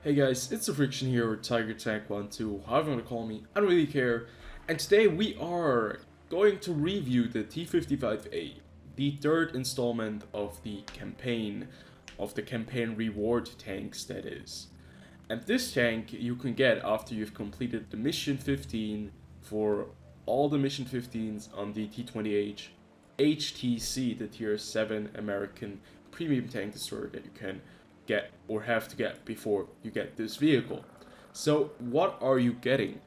Hey guys, it's TheFrXion here, or Tiger Tank 12, however you want to call me, I don't really care. And today we are going to review the T-55A, the third installment of the campaign reward tanks, that is. And this tank you can get after you've completed the mission 15 for all the mission 15s on the T-28 HTC, the tier 7 American premium tank destroyer that you can get or have to get before you get this vehicle. So what are you getting?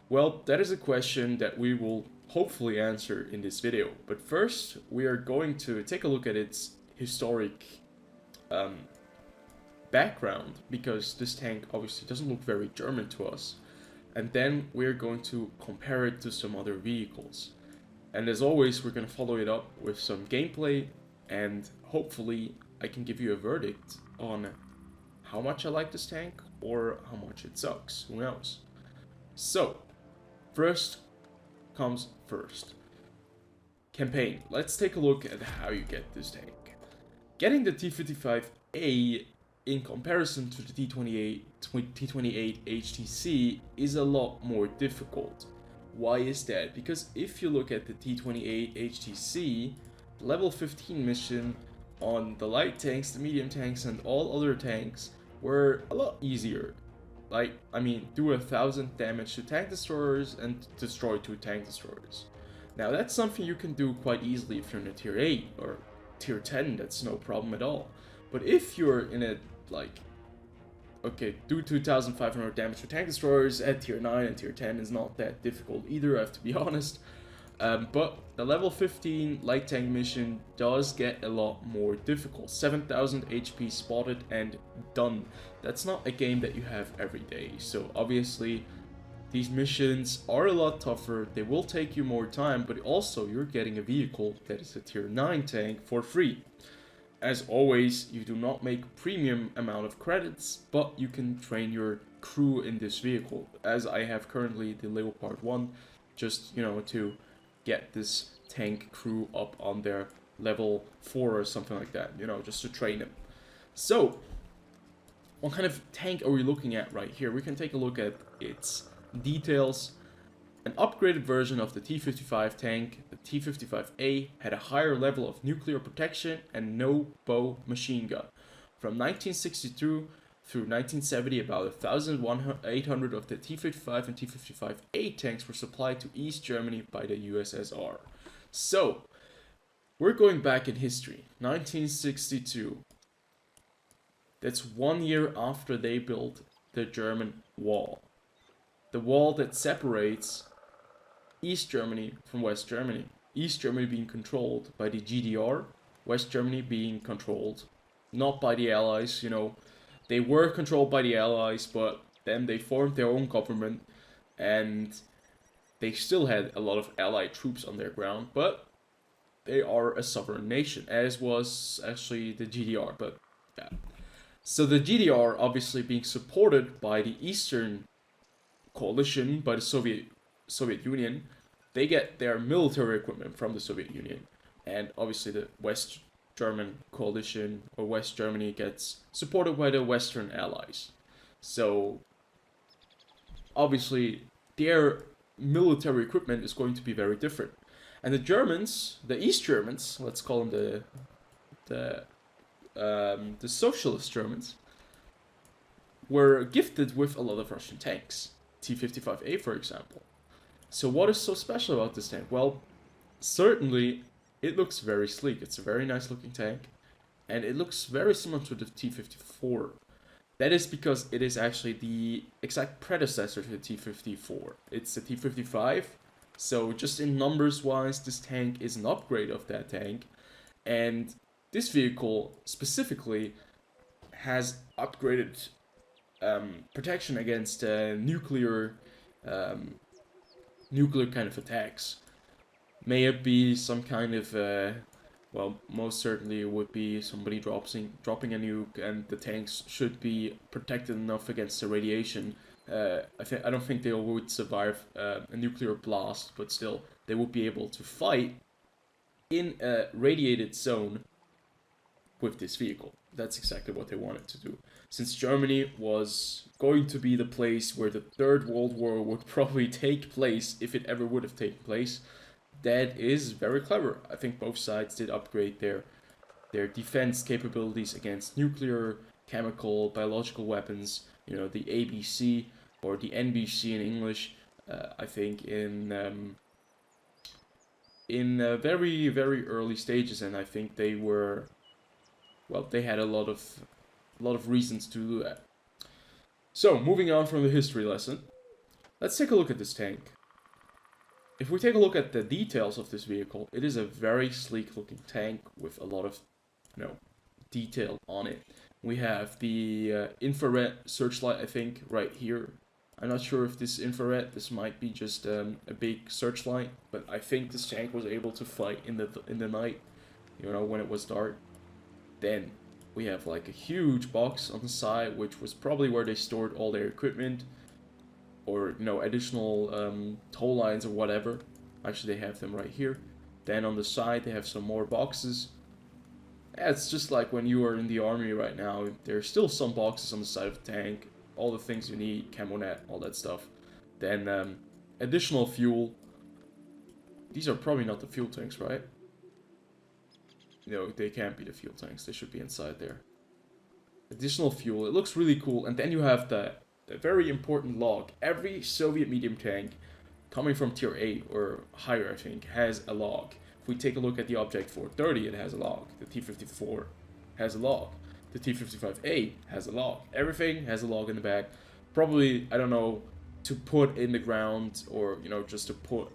Well, that is a question that we will hopefully answer in this video. But first, we are going to take a look at its historic background, because this tank obviously doesn't look very German to us. And then we're going to compare it to some other vehicles. And as always, we're going to follow it up with some gameplay, and hopefully I can give you a verdict on how much I like this tank or how much it sucks. Who knows? So, first comes first. Campaign. Let's take a look at how you get this tank. Getting the T-55A in comparison to the T-28 HTC is a lot more difficult. Why is that? Because if you look at the T-28 HTC, level 15 mission on the light tanks, the medium tanks, and all other tanks were a lot easier. Do 1,000 damage to tank destroyers and destroy 2 tank destroyers. Now that's something you can do quite easily if you're in a tier 8 or tier 10, that's no problem at all. But if you're in a, do 2,500 damage to tank destroyers at tier 9 and tier 10 is not that difficult either, I have to be honest. But the level 15 light tank mission does get a lot more difficult. 7,000 HP spotted and done. That's not a game that you have every day. So obviously these missions are a lot tougher. They will take you more time, but also you're getting a vehicle that is a tier 9 tank for free. As always, you do not make premium amount of credits, but you can train your crew in this vehicle. As I have currently the Leopard 1, just, to get this tank crew up on their level 4 or something like that, just to train them. So, what kind of tank are we looking at right here? We can take a look at its details. An upgraded version of the T-55 tank, the T-55A, had a higher level of nuclear protection and no bow machine gun. From 1962 through 1970, about 1,800 of the T-55 and T-55A tanks were supplied to East Germany by the USSR. So, we're going back in history. 1962. That's 1 year after they built the German wall. The wall that separates East Germany from West Germany. East Germany being controlled by the GDR, West Germany being controlled not by the Allies, They were controlled by the Allies, but then they formed their own government, and they still had a lot of Allied troops on their ground, but they are a sovereign nation, as was actually the GDR, but yeah. So the GDR obviously being supported by the Eastern Coalition, by the Soviet Union, they get their military equipment from the Soviet Union, and obviously the West German coalition, or West Germany, gets supported by the Western allies. So obviously their military equipment is going to be very different. And the Germans, the East Germans, let's call them the socialist Germans, were gifted with a lot of Russian tanks. T-55A, for example. So what is so special about this tank? Well, certainly it looks very sleek. It's a very nice looking tank, and it looks very similar to the T-54. That is because it is actually the exact predecessor to the T-54. It's the T-55, so just in numbers wise, this tank is an upgrade of that tank, and this vehicle specifically has upgraded protection against nuclear kind of attacks. May it be some kind of, most certainly it would be somebody dropping a nuke, and the tanks should be protected enough against the radiation. I don't think they would survive a nuclear blast, but still, they would be able to fight in a radiated zone with this vehicle. That's exactly what they wanted to do. since Germany was going to be the place where the Third World War would probably take place, if it ever would have taken place. That is very clever. I think both sides did upgrade their defense capabilities against nuclear, chemical, biological weapons. You know, the ABC or the NBC in English. I think in very very early stages, and I think they were, well, they had a lot of reasons to do that. So moving on from the history lesson, let's take a look at this tank. If we take a look at the details of this vehicle, it is a very sleek looking tank with a lot of, detail on it. We have the infrared searchlight, I think, right here. I'm not sure if this is infrared. This might be just a big searchlight, but I think this tank was able to fight in the night, when it was dark. Then we have like a huge box on the side, which was probably where they stored all their equipment, or additional tow lines or whatever. Actually, they have them right here. Then on the side they have some more boxes. Yeah, it's just like when you are in the army right now. There's still some boxes on the side of the tank, all the things you need, camo net, all that stuff. Then additional fuel. These are probably not the fuel tanks, right? No, they can't be the fuel tanks. They should be inside there. Additional fuel. It looks really cool. And then you have the very important log. Every Soviet medium tank coming from tier 8 or higher, I think, has a log. If we take a look at the Object 430, it has a log. The T-54 has a log. The T-55A has a log. Everything has a log in the back. Probably, I don't know, to put in the ground, or just to put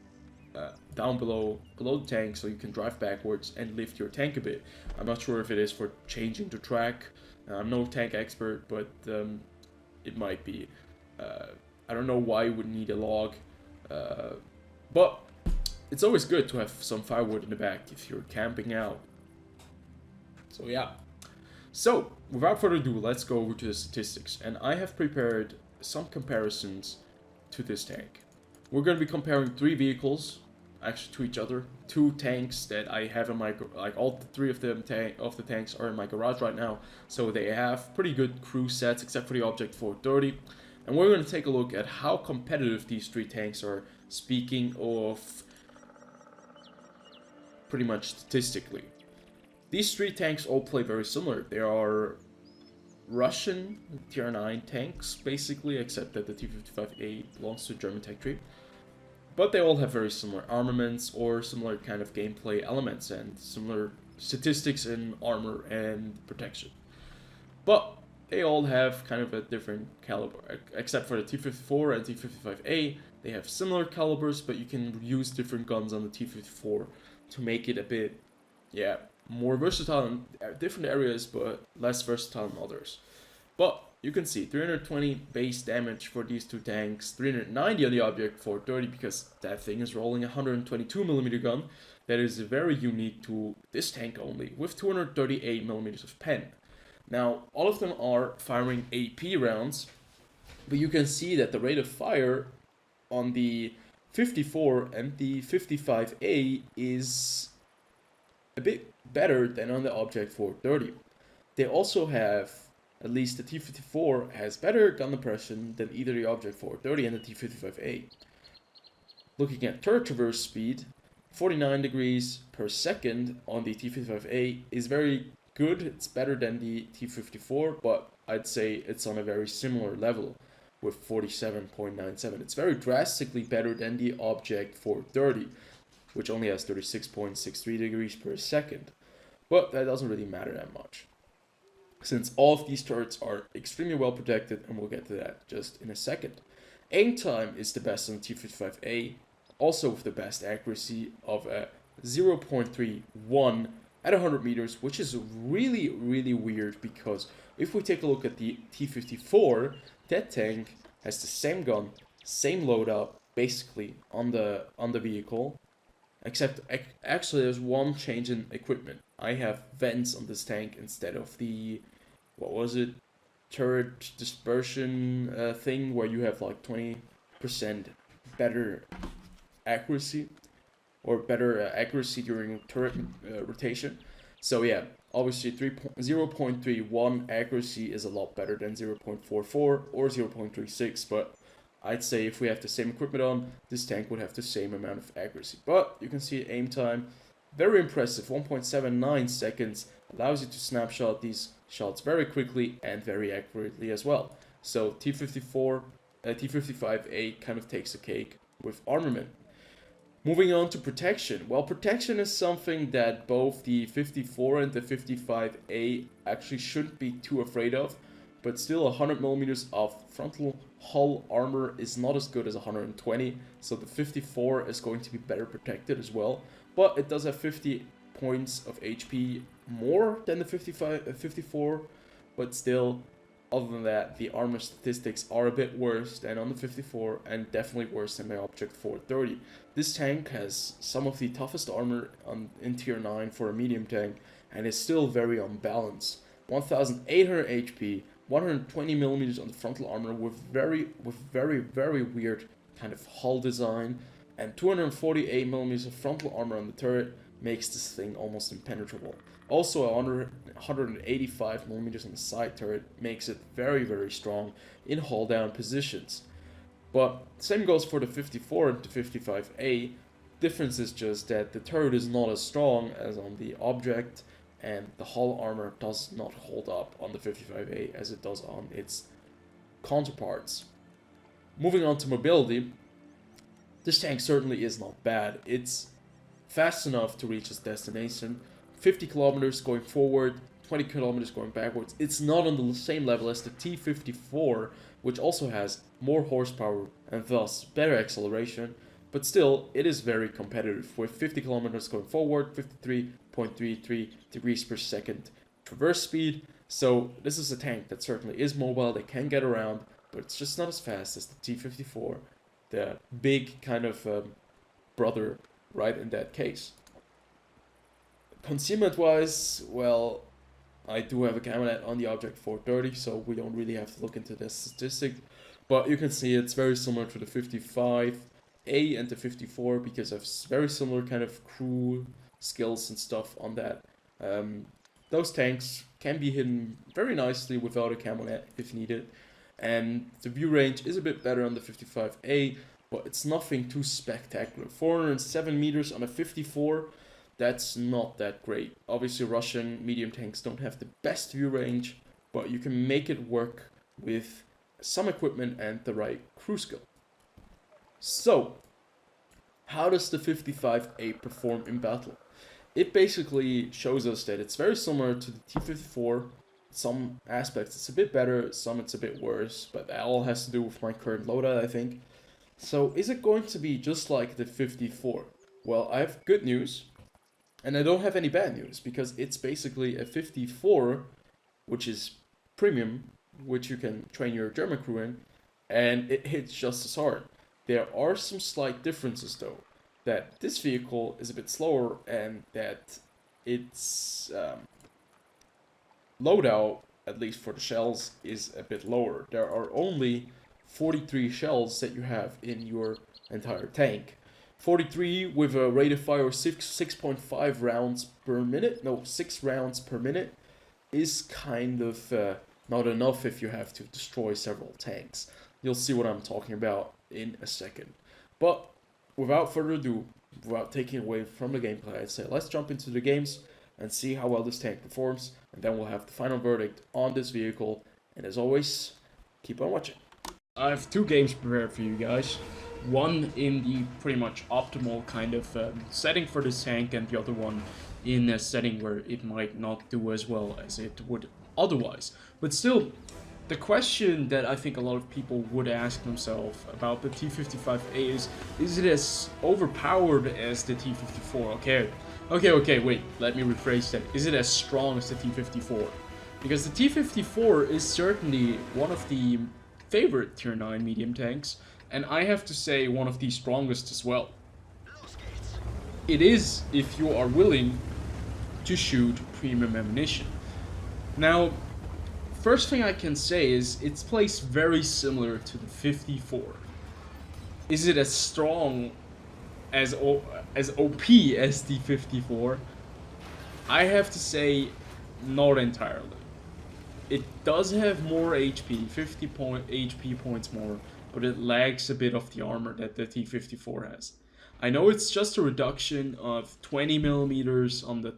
down below the tank so you can drive backwards and lift your tank a bit. I'm not sure if it is for changing the track. I'm no tank expert, but it might be. I don't know why you would need a log, but it's always good to have some firewood in the back if you're camping out. So yeah. So without further ado, let's go over to the statistics, and I have prepared some comparisons to this tank. We're going to be comparing 3 vehicles, actually, to each other. 2 tanks that I have in my, all 3 of them of the tanks are in my garage right now, so they have pretty good crew sets except for the Object 430. And we're going to take a look at how competitive these 3 tanks are, speaking of pretty much statistically. These 3 tanks all play very similar. They are Russian tier 9 tanks, basically, except that the T-55A belongs to German tech tree. But they all have very similar armaments or similar kind of gameplay elements and similar statistics in armor and protection. But they all have kind of a different caliber, except for the T-54 and T-55A. They have similar calibers, but you can use different guns on the T-54 to make it a bit, more versatile in different areas, but less versatile in others. But you can see 320 base damage for these 2 tanks, 390 on the Object 430, because that thing is rolling a 122mm gun. That is very unique to this tank only, with 238mm of pen. Now, all of them are firing AP rounds, but you can see that the rate of fire on the 54 and the 55A is a bit better than on the Object 430. They also have, at least the T-54 has better gun depression than either the Object 430 and the T-55A. Looking at turret traverse speed, 49 degrees per second on the T-55A is very good. It's better than the T-54, but I'd say it's on a very similar level with 47.97. It's very drastically better than the Object 430, which only has 36.63 degrees per second. But that doesn't really matter that much, since all of these turrets are extremely well protected, and we'll get to that just in a second. Aim time is the best on the T-55A, also with the best accuracy of a 0.31 at 100 meters, which is really, really weird, because if we take a look at the T-54, that tank has the same gun, same loadout, basically, on the vehicle, except actually there's one change in equipment. I have vents on this tank instead of the, turret dispersion thing, where you have like 20% better accuracy, or better accuracy during turret rotation. So yeah, obviously 0.31 accuracy is a lot better than 0.44 or 0.36, but I'd say if we have the same equipment on, this tank would have the same amount of accuracy. But you can see aim time, very impressive, 1.79 seconds, allows you to snapshot these shots very quickly and very accurately as well. So T-55A kind of takes the cake with armament. Moving on to protection. Well, protection is something that both the 54 and the 55A actually shouldn't be too afraid of, but still 100mm of frontal hull armor is not as good as 120, so the 54 is going to be better protected as well, but it does have 50 points of HP more than the 54, but still, other than that, the armor statistics are a bit worse than on the 54 and definitely worse than my Object 430. This tank has some of the toughest armor in tier 9 for a medium tank and is still very unbalanced. 1800 HP, 120mm on the frontal armor with very weird kind of hull design, and 248mm of frontal armor on the turret makes this thing almost impenetrable. Also, 185mm on the side turret makes it very strong in hull down positions. But same goes for the 54 and the 55A. Difference is just that the turret is not as strong as on the Object, and the hull armor does not hold up on the 55A as it does on its counterparts. Moving on to mobility, this tank certainly is not bad. It's fast enough to reach its destination, 50 kilometers going forward, 20 kilometers going backwards. It's not on the same level as the T-54, which also has more horsepower and thus better acceleration, but still, it is very competitive, with 50 kilometers going forward, 53.33 degrees per second traverse speed. So this is a tank that certainly is mobile, that can get around, but it's just not as fast as the T-54, the big kind of brother, right, in that case. Concealment-wise, well, I do have a camera on the Object 430, so we don't really have to look into this statistic, but you can see it's very similar to the 55A and the 54 because of very similar kind of crew skills and stuff on that. Those tanks can be hidden very nicely without a camo net if needed, and the view range is a bit better on the 55A, but it's nothing too spectacular. 407 meters on a 54, that's not that great. Obviously, Russian medium tanks don't have the best view range, but you can make it work with some equipment and the right crew skill. So, how does the 55A perform in battle? It basically shows us that it's very similar to the T-54. Some aspects it's a bit better, some it's a bit worse, but that all has to do with my current loadout, I think. So, is it going to be just like the 54? Well, I have good news, and I don't have any bad news, because it's basically a 54, which is premium, which you can train your German crew in, and it hits just as hard. There are some slight differences though, that this vehicle is a bit slower and that its loadout, at least for the shells, is a bit lower. There are only 43 shells that you have in your entire tank. 43 with a rate of fire of 6.5 rounds per minute, no, 6 rounds per minute, is kind of not enough if you have to destroy several tanks. You'll see what I'm talking about in a second. But without further ado, without taking away from the gameplay, I'd say let's jump into the games and see how well this tank performs, and then we'll have the final verdict on this vehicle. And as always, keep on watching. I have two games prepared for you guys. One in the pretty much optimal kind of setting for this tank, and the other one in a setting where it might not do as well as it would otherwise. But still, the question that I think a lot of people would ask themselves about the T-55A is it as overpowered as the T-54? Okay, wait, let me rephrase that. Is it as strong as the T-54? Because the T-54 is certainly one of the favorite tier 9 medium tanks, and I have to say one of the strongest as well. It is if you are willing to shoot premium ammunition. Now, first thing I can say is it's placed very similar to the 54. Is it as strong as OP as the 54? I have to say, not entirely. It does have more HP, 50 HP points more, but it lacks a bit of the armor that the T-54 has. I know it's just a reduction of 20 millimeters on the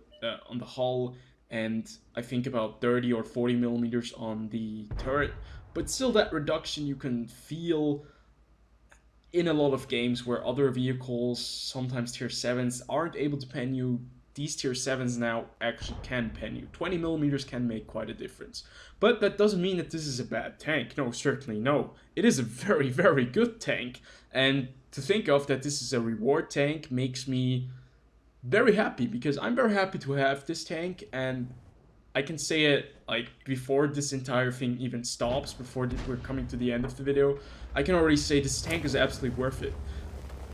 hull, and I think about 30 or 40 millimeters on the turret, but still that reduction you can feel in a lot of games where other vehicles, sometimes tier 7s, aren't able to pen you. These tier 7s now actually can pen you. 20 millimeters can make quite a difference. But that doesn't mean that this is a bad tank. No, certainly no. It is a very, very good tank. And to think of that this is a reward tank makes me very happy, because I'm very happy to have this tank, and I can say it like before this entire thing even stops, before we're coming to the end of the video. I can already say this tank is absolutely worth it.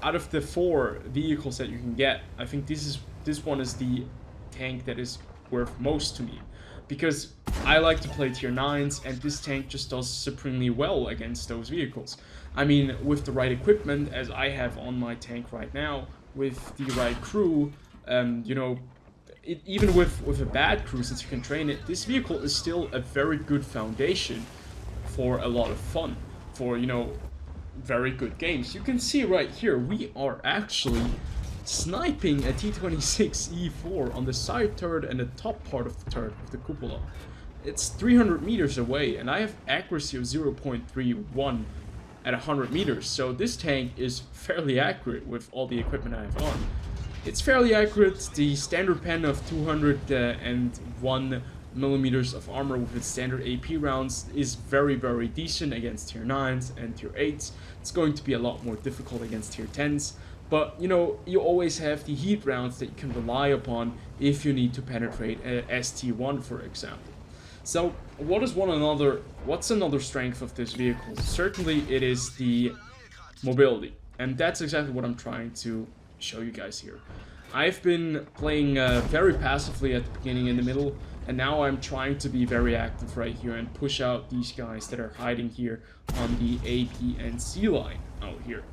Out of the 4 vehicles that you can get, I think this one is the tank that is worth most to me, because I like to play tier 9s, and this tank just does supremely well against those vehicles. I mean, with the right equipment, as I have on my tank right now, with the right crew, you know, even with a bad crew, since you can train it, this vehicle is still a very good foundation for a lot of fun, for, you know, very good games. You can see right here, we are actually sniping a T-26E4 on the side turret and the top part of the turret of the cupola. It's 300 meters away, and I have accuracy of 0.31 at 100 meters, so this tank is fairly accurate with all the equipment I have on. It's fairly accurate. The standard pen of 201 millimeters of armor with its standard AP rounds is very, very decent against tier 9s and tier 8s. It's going to be a lot more difficult against tier 10s, but you know, you always have the heat rounds that you can rely upon if you need to penetrate a ST1, for example. So what's another strength of this vehicle? Certainly it is the mobility, and that's exactly what I'm trying to show you guys here. I've been playing very passively at the beginning and the middle, and now I'm trying to be very active right here and push out these guys that are hiding here on the A, B, and C line out here.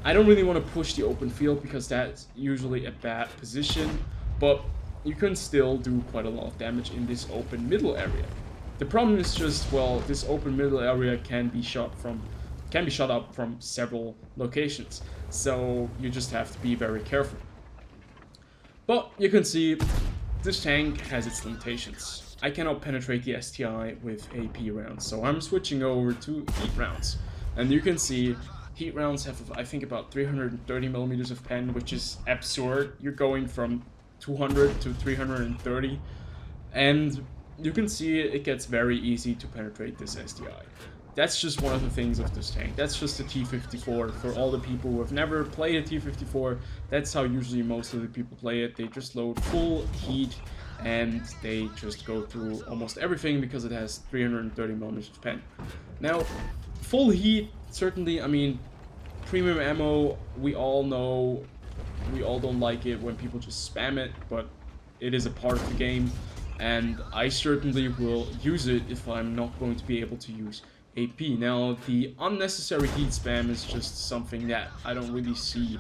I don't really want to push the open field because that's usually a bad position, but you can still do quite a lot of damage in this open middle area. The problem is just, well, this open middle area can be shot up from several locations, so you just have to be very careful. But you can see this tank has its limitations. I cannot penetrate the STI with AP rounds, so I'm switching over to heat rounds. And you can see heat rounds have, I think, about 330 millimeters of pen, which is absurd. You're going from 200 to 330, and you can see it gets very easy to penetrate this STI. That's just one of the things of this tank. That's just the T-54. For all the people who have never played a T-54, that's how usually most of the people play it. They just load full heat and they just go through almost everything because it has 330 millimeters of pen. Now, full heat, certainly, I mean, premium ammo, we all know, we all don't like it when people just spam it, but it is a part of the game, and I certainly will use it if I'm not going to be able to use AP. Now, the unnecessary heat spam is just something that I don't really see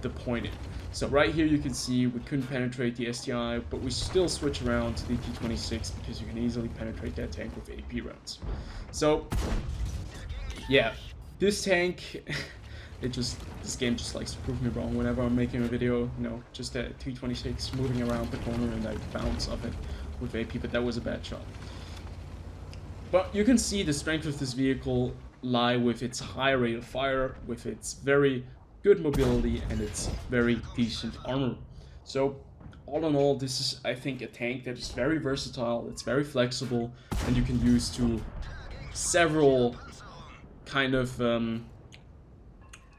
the point in. So right here you can see we couldn't penetrate the STI, but we still switch around to the T-26 because you can easily penetrate that tank with AP rounds. So, yeah, this tank, this game just likes to prove me wrong whenever I'm making a video. You know, just a T-26 moving around the corner and I bounce off it with AP, but that was a bad shot. But you can see the strength of this vehicle lie with its high rate of fire, with its very good mobility, and its very decent armor. So, all in all, this is, I think, a tank that is very versatile, it's very flexible, and you can use to several kind of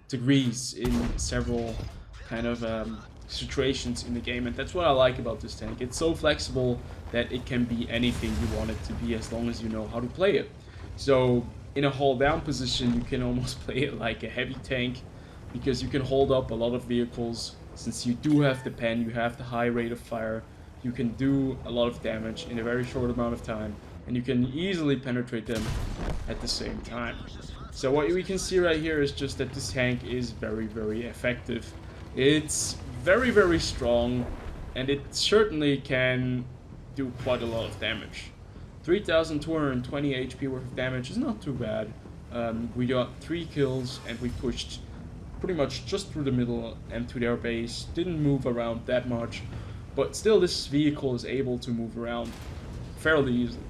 degrees in several kind of situations in the game, and that's what I like about this tank. It's so flexible that it can be anything you want it to be as long as you know how to play it. So in a hold down position you can almost play it like a heavy tank, because you can hold up a lot of vehicles. Since you do have the pen, you have the high rate of fire, you can do a lot of damage in a very short amount of time, and you can easily penetrate them at the same time. So what we can see right here is just that this tank is very, very effective. It's very, very strong. and it certainly can do quite a lot of damage. 3,220 HP worth of damage is not too bad. We got 3 kills and we pushed pretty much just through the middle and to their base. Didn't move around that much, but still this vehicle is able to move around fairly easily.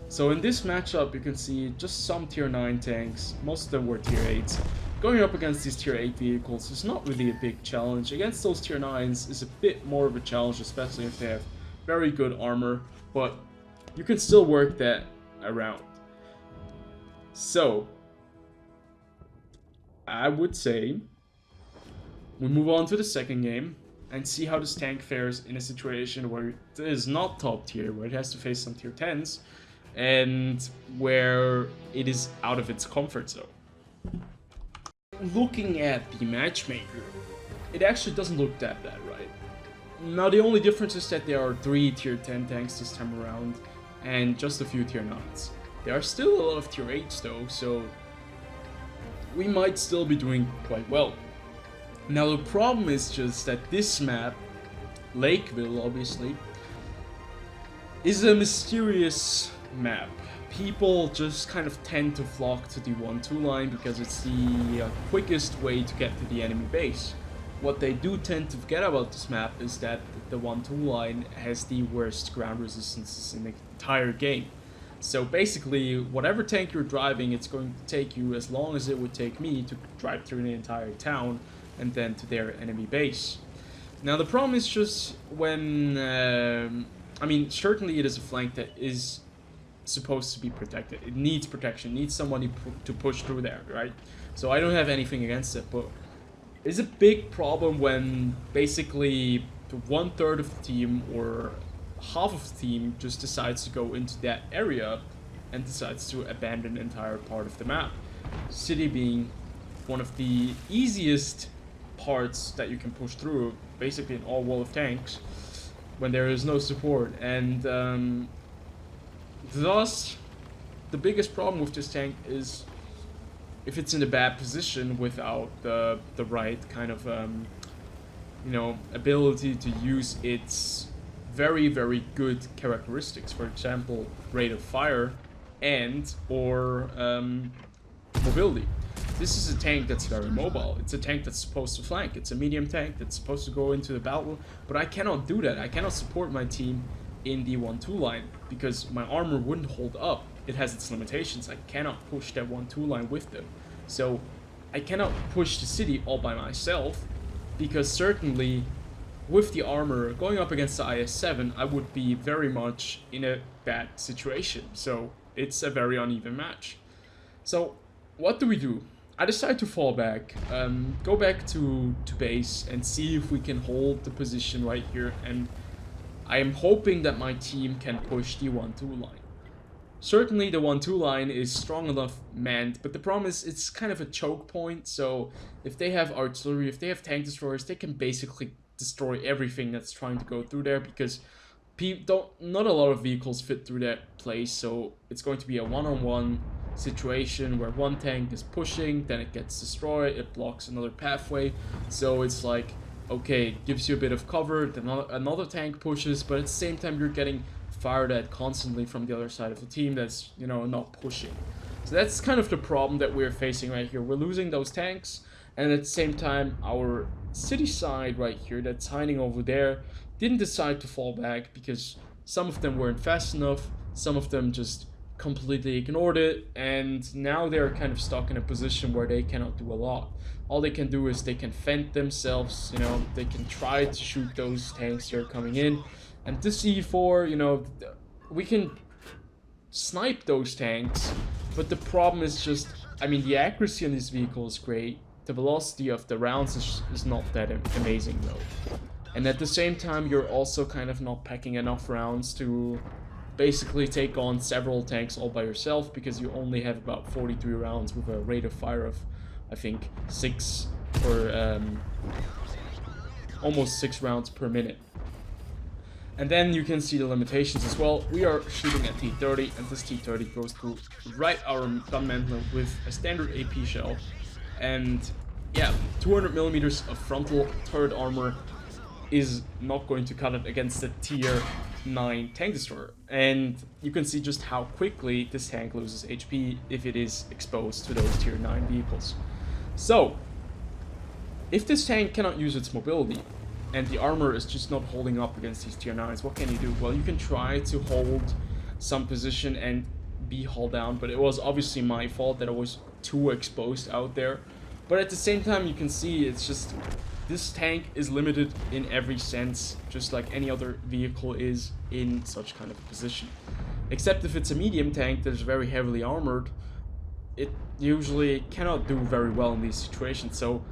So in this matchup you can see just some tier 9 tanks, most of them were tier 8s. Going up against these tier 8 vehicles is not really a big challenge. Against those tier 9s is a bit more of a challenge, especially if they have very good armor, but you can still work that around. So I would say we move on to the second game and see how this tank fares in a situation where it is not top tier, where it has to face some tier 10s, and where it is out of its comfort zone. Looking at the matchmaker, it actually doesn't look that bad, right? Now the only difference is that there are 3 tier 10 tanks this time around, and just a few tier 9s. There are still a lot of tier 8s though, so we might still be doing quite well. Now the problem is just that this map, Lakeville obviously, is a mysterious map. People just kind of tend to flock to the 1-2 line because it's the quickest way to get to the enemy base. What they do tend to forget about this map is that the 1-2 line has the worst ground resistances in the entire game. So basically, whatever tank you're driving, it's going to take you as long as it would take me to drive through the entire town and then to their enemy base. Now the problem is just when, I mean, certainly it is a flank that is supposed to be protected. It needs protection, needs somebody to push through there, right? So I don't have anything against it, but it's a big problem when basically 1/3 of the team or half of the team just decides to go into that area and decides to abandon the entire part of the map. City being one of the easiest parts that you can push through, basically an all wall of tanks, when there is no support. And thus, the biggest problem with this tank is if it's in a bad position without the right kind of you know, ability to use its very, very good characteristics. For example, rate of fire and or mobility. This is a tank that's very mobile. It's a tank that's supposed to flank. It's a medium tank that's supposed to go into the battle, but I cannot do that. I cannot support my team in the 1-2 line because my armor wouldn't hold up. It has its limitations. I cannot push that 1-2 line with them. So I cannot push the city all by myself because certainly with the armor going up against the IS-7, I would be very much in a bad situation. So it's a very uneven match. So what do we do? I decide to fall back, go back to base and see if we can hold the position right here, and I am hoping that my team can push the 1-2 line. Certainly the 1-2 line is strong enough manned, but the problem is it's kind of a choke point, so if they have artillery, if they have tank destroyers, they can basically destroy everything that's trying to go through there because not a lot of vehicles fit through that place, so it's going to be a one-on-one situation where one tank is pushing, then it gets destroyed, it blocks another pathway, so it's like, okay, it gives you a bit of cover, then another tank pushes, but at the same time you're getting fired at constantly from the other side of the team that's, you know, not pushing. So that's kind of the problem that we're facing right here. We're losing those tanks, and at the same time our city side right here that's hiding over there didn't decide to fall back because some of them weren't fast enough, some of them just completely ignored it, and now they're kind of stuck in a position where they cannot do a lot. All they can do is they can fend themselves, you know, they can try to shoot those tanks that are coming in, and this C4, you know, we can snipe those tanks, but the problem is just, I mean, the accuracy on this vehicle is great, the velocity of the rounds is not that amazing though, and at the same time you're also kind of not packing enough rounds to basically take on several tanks all by yourself because you only have about 43 rounds with a rate of fire of, I think, 6 or almost 6 rounds per minute. And then you can see the limitations as well. We are shooting at T-30, and this T-30 goes through right our gun mantler with a standard AP shell, and yeah, 200 millimeters of frontal turret armor. is not going to cut it against the tier 9 tank destroyer. And you can see just how quickly this tank loses HP if it is exposed to those tier 9 vehicles. So, if this tank cannot use its mobility, and the armor is just not holding up against these tier 9s, what can you do? Well, you can try to hold some position and be hauled down, but it was obviously my fault that I was too exposed out there. But at the same time, you can see it's just, this tank is limited in every sense, just like any other vehicle is in such kind of a position. Except if it's a medium tank that is very heavily armored, it usually cannot do very well in these situations. So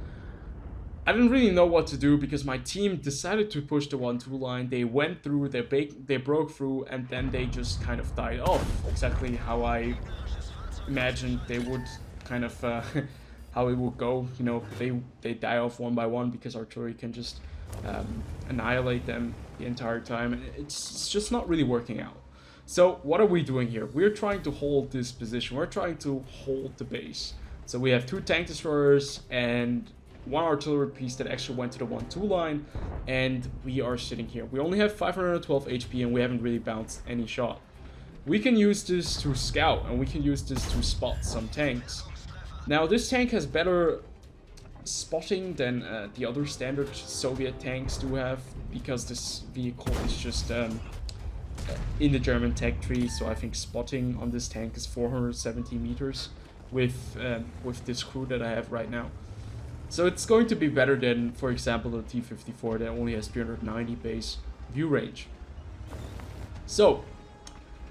I didn't really know what to do because my team decided to push the 1-2 line. They went through, they broke through, and then they just kind of died off. Exactly how I imagined they would kind of, how it would go. You know, they die off one by one because artillery can just annihilate them the entire time. It's just not really working out. So what are we doing here? We're trying to hold this position. We're trying to hold the base. So we have 2 tank destroyers and 1 artillery piece that actually went to the 1-2 line, and we are sitting here. We only have 512 HP and we haven't really bounced any shot. We can use this to scout and we can use this to spot some tanks. Now this tank has better spotting than the other standard Soviet tanks do have, because this vehicle is just in the German tech tree, so I think spotting on this tank is 470 meters with this crew that I have right now. So it's going to be better than, for example, the T-54 that only has 390 base view range. So,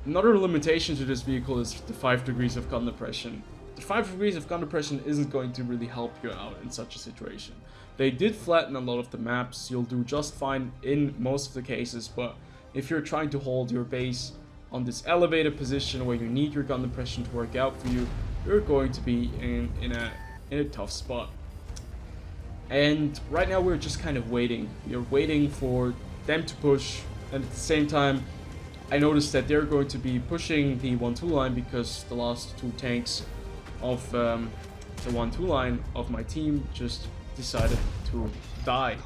another limitation to this vehicle is the 5 degrees of gun depression. The 5 degrees of gun depression isn't going to really help you out in such a situation. They did flatten a lot of the maps, you'll do just fine in most of the cases, but if you're trying to hold your base on this elevated position where you need your gun depression to work out for you, you're going to be in a tough spot. And right now we're just kind of waiting. We're waiting for them to push, and at the same time I noticed that they're going to be pushing the 1-2 line because the last 2 tanks of the 1-2 line of my team just decided to die.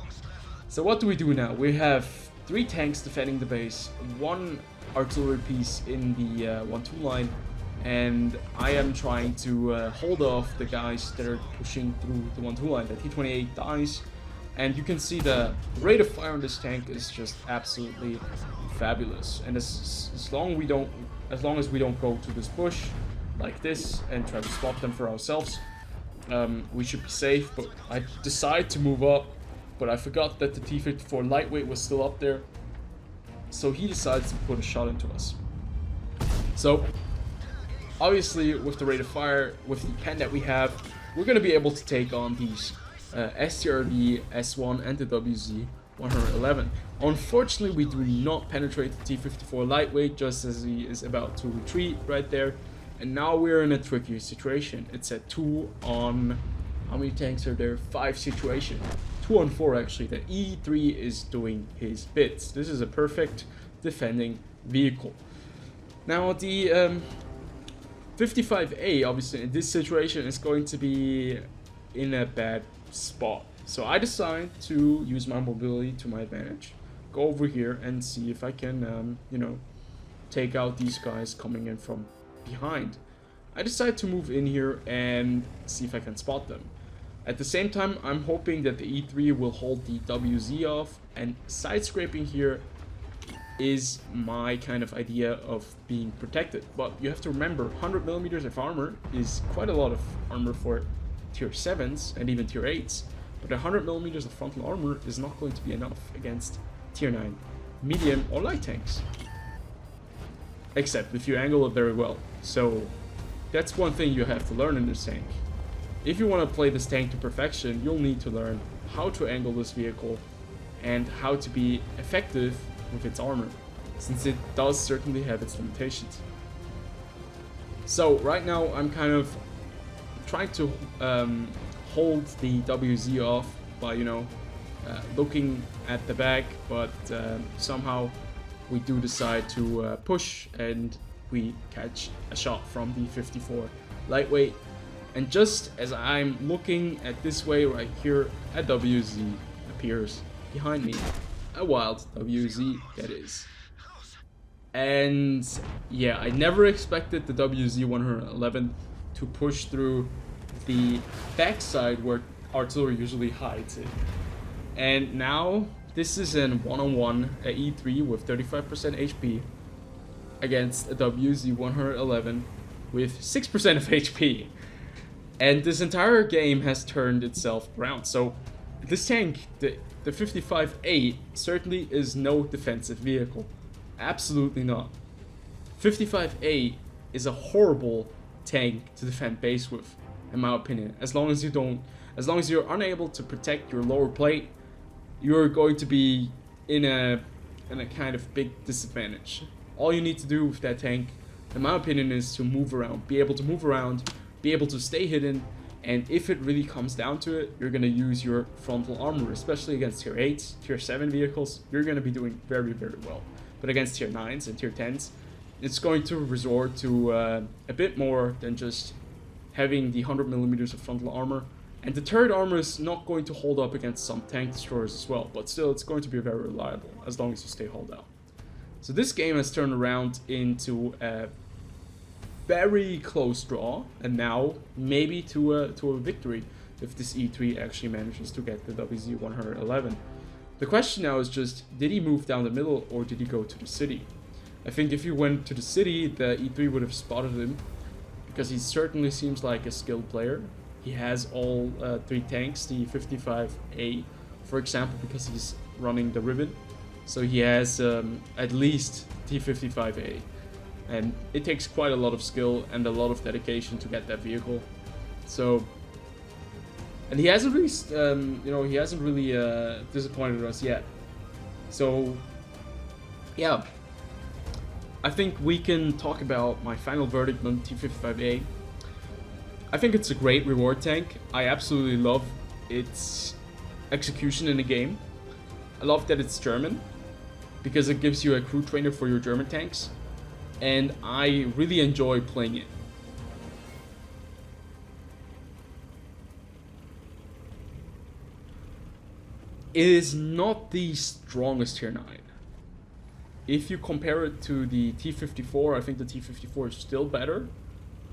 So what do we do now? We have 3 tanks defending the base, 1 artillery piece in the 1-2 line, and I am trying to hold off the guys that are pushing through the 1-2 line. The T-58 dies, and you can see the rate of fire on this tank is just absolutely fabulous. And as long as we don't go to this bush like this and try to spot them for ourselves, we should be safe. But I decided to move up, but I forgot that the T-54 lightweight was still up there, so he decides to put a shot into us. So obviously, with the rate of fire, with the pen that we have, we're going to be able to take on these STRV, S1, and the WZ-111. Unfortunately, we do not penetrate the T-54 lightweight just as he is about to retreat right there. And now we're in a tricky situation. It's a 2 on... how many tanks are there? 5 situation. 2 on 4 actually. The E3 is doing his bits. This is a perfect defending vehicle. Now the 55A, obviously, in this situation is going to be in a bad spot. So I decide to use my mobility to my advantage. Go over here and see if I can, you know, take out these guys coming in from behind. I decide to move in here and see if I can spot them. At the same time, I'm hoping that the E3 will hold the WZ off, and side scraping here is my kind of idea of being protected. But you have to remember, 100 millimeters of armor is quite a lot of armor for tier 7s and even tier 8s. But 100 millimeters of frontal armor is not going to be enough against tier 9 medium or light tanks. Except if you angle it very well. So that's one thing you have to learn in this tank. If you want to play this tank to perfection, you'll need to learn how to angle this vehicle and how to be effective with its armor, since it does certainly have its limitations. So right now I'm kind of trying to hold the WZ off by, you know, looking at the back, but somehow we do decide to push and we catch a shot from the 54 lightweight. And just as I'm looking at this way right here, a WZ appears behind me. A wild WZ, that is. And yeah, I never expected the WZ-111 to push through the backside where artillery usually hides it. And now this is an one-on-one E3 with 35% HP against a WZ-111 with 6% of HP. And this entire game has turned itself around. So this tank, the 55A, certainly is no defensive vehicle. Absolutely not. 55A is a horrible tank to defend base with, in my opinion. As long as you're unable to protect your lower plate, you're going to be in a kind of big disadvantage. All you need to do with that tank, in my opinion, is to move around, be able to move around, be able to stay hidden, and if it really comes down to it, you're gonna use your frontal armor, especially against tier 8s, tier 7 vehicles. You're gonna be doing very, very well. But against tier 9s and tier 10s, it's going to resort to a bit more than just having the 100mm of frontal armor. And the turret armor is not going to hold up against some tank destroyers as well, but still it's going to be very reliable as long as you stay hold out. So this game has turned around into a very close draw, and now maybe to a victory if this E3 actually manages to get the WZ-111. The question now is just, did he move down the middle or did he go to the city? I think if he went to the city, the E3 would have spotted him, because he certainly seems like a skilled player. He has all 3 tanks, the 55A, for example, because he's running the ribbon. So he has at least T-55A. And it takes quite a lot of skill and a lot of dedication to get that vehicle. So, and he hasn't really, disappointed us yet. So, yeah, I think we can talk about my final verdict on T-55A. I think it's a great reward tank. I absolutely love its execution in the game. I love that it's German, because it gives you a crew trainer for your German tanks. And I really enjoy playing it. It is not the strongest tier 9. If you compare it to the T-54, I think the T-54 is still better.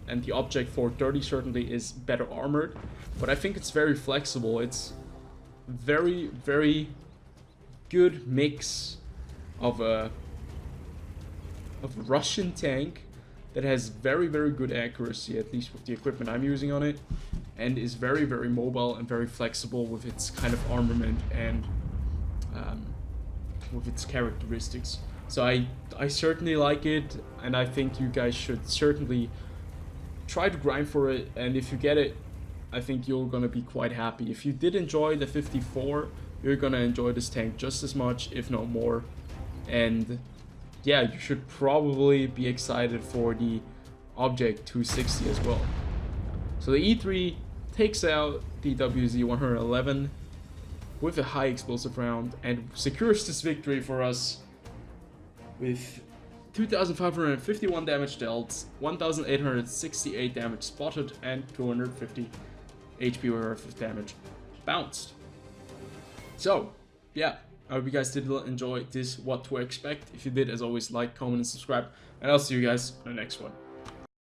And the Object 430 certainly is better armored. But I think it's very flexible. It's very, very good mix of a Russian tank that has very, very good accuracy, at least with the equipment I'm using on it, and is very, very mobile and very flexible with its kind of armament and with its characteristics. So I certainly like it, and I think you guys should certainly try to grind for it, and if you get it, I think you're gonna be quite happy. If you did enjoy the 54, you're gonna enjoy this tank just as much, if not more. And yeah, you should probably be excited for the Object 260 as well. So the E3 takes out the WZ-111 with a high explosive round and secures this victory for us with 2,551 damage dealt, 1,868 damage spotted, and 250 HP worth of damage bounced. So, yeah. I hope you guys did enjoy this what to expect. If you did, as always, like, comment, and subscribe. And I'll see you guys on the next one.